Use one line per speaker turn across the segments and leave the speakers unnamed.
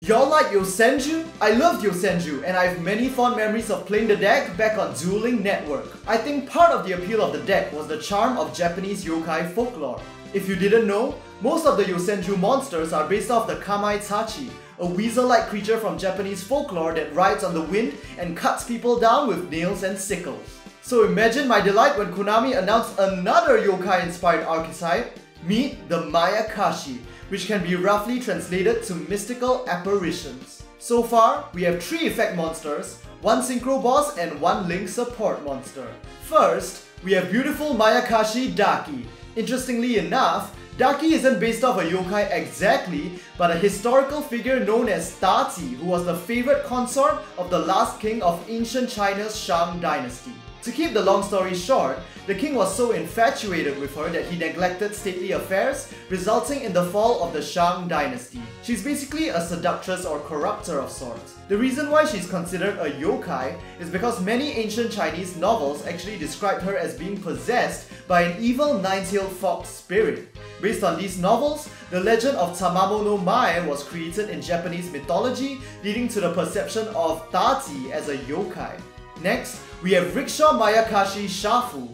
Y'all like Yosenju? I loved Yosenju, and I have many fond memories of playing the deck back on Dueling Network. I think part of the appeal of the deck was the charm of Japanese yokai folklore. If you didn't know, most of the Yosenju monsters are based off the Kamaitachi, a weasel-like creature from Japanese folklore that rides on the wind and cuts people down with nails and sickles. So imagine my delight when Konami announced another yokai-inspired archetype. Meet the Mayakashi, which can be roughly translated to mystical apparitions. So far, we have 3 effect monsters, 1 synchro boss and 1 link support monster. First, we have beautiful Mayakashi Daki. Interestingly enough, Daki isn't based off a yokai exactly, but a historical figure known as Tati, who was the favorite consort of the last king of ancient China's Shang dynasty. To keep the long story short, the king was so infatuated with her that he neglected stately affairs, resulting in the fall of the Shang dynasty. She's basically a seductress or corrupter of sorts. The reason why she's considered a yokai is because many ancient Chinese novels actually described her as being possessed by an evil 9-tailed fox spirit. Based on these novels, the legend of Tamamo no Mae was created in Japanese mythology, leading to the perception of Tati as a yokai. Next, we have Rickshaw Mayakashi Shafu.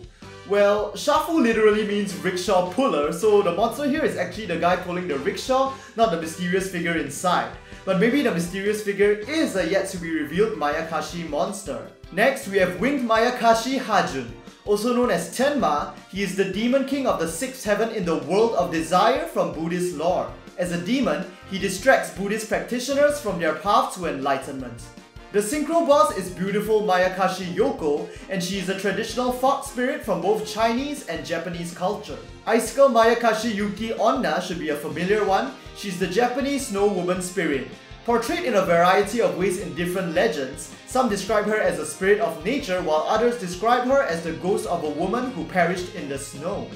Well, Shafu literally means rickshaw puller, so the monster here is actually the guy pulling the rickshaw, not the mysterious figure inside. But maybe the mysterious figure is a yet to be revealed Mayakashi monster. Next, we have Winged Mayakashi Hajun. Also known as Tenma, he is the demon king of the 6th heaven in the world of desire from Buddhist lore. As a demon, he distracts Buddhist practitioners from their path to enlightenment. The synchro boss is beautiful Mayakashi Youko, and she is a traditional fox spirit from both Chinese and Japanese culture. Icicle Mayakashi Yuki Onna should be a familiar one. She's the Japanese snow woman spirit. Portrayed in a variety of ways in different legends, some describe her as a spirit of nature while others describe her as the ghost of a woman who perished in the snow.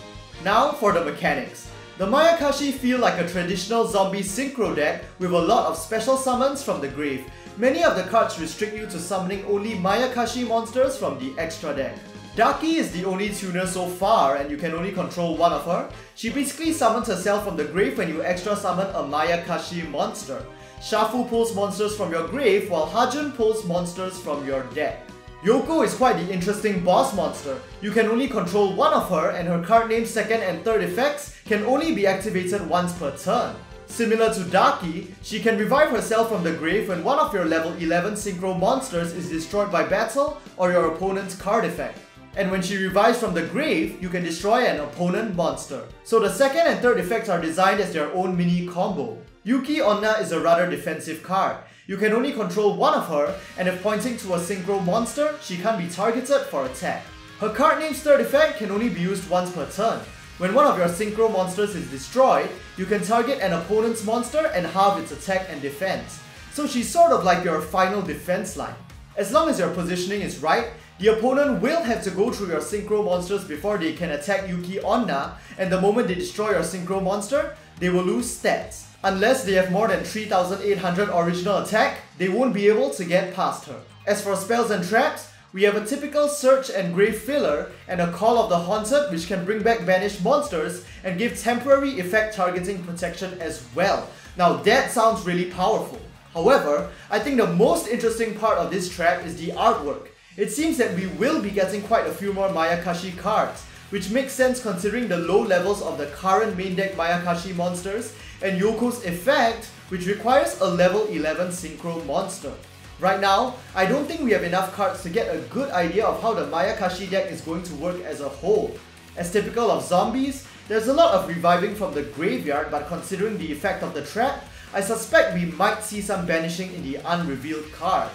Now for the mechanics. The Mayakashi feel like a traditional zombie synchro deck with a lot of special summons from the grave. Many of the cards restrict you to summoning only Mayakashi monsters from the extra deck. Daki is the only tuner so far and you can only control one of her. She basically summons herself from the grave when you extra summon a Mayakashi monster. Shafu pulls monsters from your grave while Hajun pulls monsters from your deck. Youko is quite the interesting boss monster. You can only control one of her and her card name's 2nd and 3rd effects can only be activated once per turn. Similar to Daki, she can revive herself from the grave when one of your level 11 synchro monsters is destroyed by battle or your opponent's card effect. And when she revives from the grave, you can destroy an opponent monster. So the 2nd and 3rd effects are designed as their own mini combo. Yuki Onna is a rather defensive card. You can only control one of her, and if pointing to a synchro monster, she can't be targeted for attack. Her card name's 3rd effect can only be used once per turn. When one of your synchro monsters is destroyed, you can target an opponent's monster and halve its attack and defense. So she's sort of like your final defense line. As long as your positioning is right, the opponent will have to go through your synchro monsters before they can attack Yuki Onna, and the moment they destroy your synchro monster, they will lose stats. Unless they have more than 3800 original attack, they won't be able to get past her. As for spells and traps, we have a typical Search and Grave filler and a Call of the Haunted which can bring back banished monsters and give temporary effect targeting protection as well. Now that sounds really powerful. However, I think the most interesting part of this trap is the artwork. It seems that we will be getting quite a few more Mayakashi cards, which makes sense considering the low levels of the current main deck Mayakashi monsters and Yoko's effect, which requires a level 11 synchro monster. Right now, I don't think we have enough cards to get a good idea of how the Mayakashi deck is going to work as a whole. As typical of zombies, there's a lot of reviving from the graveyard, but considering the effect of the trap, I suspect we might see some banishing in the unrevealed cards.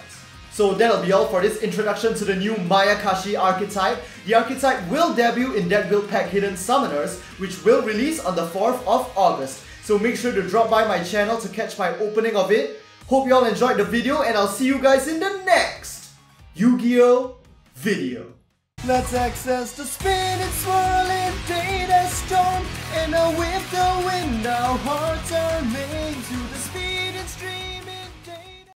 So that'll be all for this introduction to the new Mayakashi archetype. The archetype will debut in Deck Build Pack Hidden Summoners, which will release on the 4th of August. So make sure to drop by my channel to catch my opening of it. Hope you all enjoyed the video and I'll see you guys in the next Yu-Gi-Oh! Video.
Let's access the spinning, swirling data storm, and with the wind our hearts are made to the